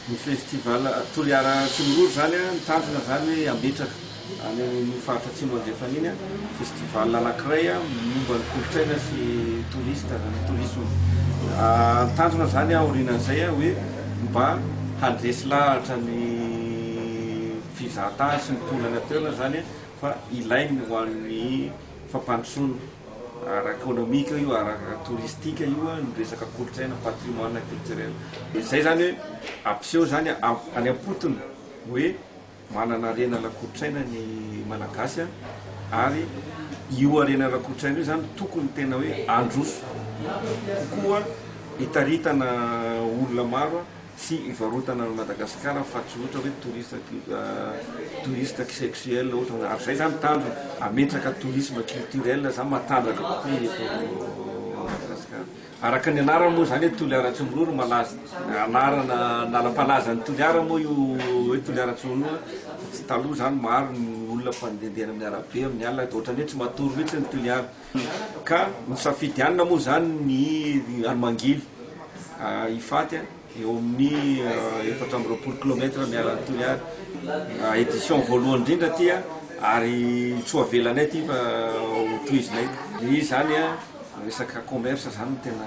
Ny festival Toliara Tsimorolo zany a mitandrina zany hoe ametraka any amin'ny faritra atsimo andrefan'iny a festival anankiray a momba ny kolontsaina sy touriste tourisme mitandrina zany aorianan'izay a hoe mba handresy lahatra ny fizahantany sy ny tolana toerana zany fa ilainy ho an'ny fampandrosoana ara-économique io ara-touristique io ny resaka kolontsaina patrimoine culturel izay zany hoe ampiseho zany any am-potony hoe manana harena ara-kolontsaina ny malagasy ary io harena ara-kolontsaina io zany tokony tena hoe androso kokoa hitaritana olona maro sy ivarotana Madagasikara fa tsy ohatra hoe touriste sexuel ohatra ary zay zany tandrina ametraka tourisme culturel zany matanjaka kokoa eto Madagasikara araka ny anarana moa zany hoe Toliara Tsimorolo malaza anarana nalam-palaza ny Toliara moa io hoe Toliara Tsimorolo tsy taloha zany maro ny olona mpandehandeha amin'ny arabe amin'ny alina ohatrany hoe tsy matory mihitsy ny Toliara ka nisafidianina moa zany ny Animangily ifaty eo amin'ny 420 km miala Toliara édition voalohany indrindra ty ary tsy avelanay ty fa toizinay izy zany resaka commerce zany tena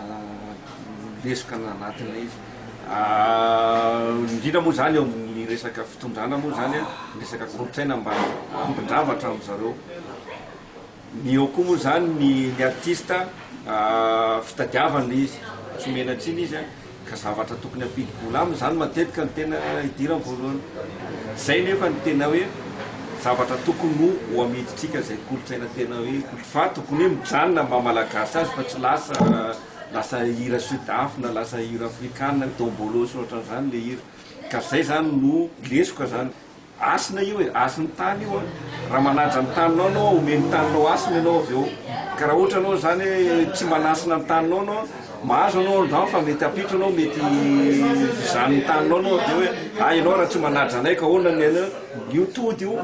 lesoka anatinay izy indrindra moa zany eo amin'ny resaka fitondrana moa zany resaka kolontsaina mba ambindravatra amin'zareo ny eo koa moa zany ny artiste fitadiavana izy tsy menatriny izy ka zavatra tokony ampidi-bola aminy zany matetika ny tena idirany voalohany zay nefa ny tena hoe zavatra tokony ho amiditsika zay kolontsaina tena hoe fa tokony hoe mijanona mba malagasy azy fa tsy lasa hira sud-af na lasa hira afrikana dombolo sy ohatran'izany le hira ka zay zany no lesoka zany asina io hoe asin'ny tany io raha manaja ny taninao anao omeny taninao asina ianao avy eo ka raha ohatra anao zany hoe tsy manasina ny taninao anao mahazo anao andao fa mety apitro anao mety zany ny taninao anao avy eo hoe ianao raha tsy manaja anay ka ahoana ny anao io tody io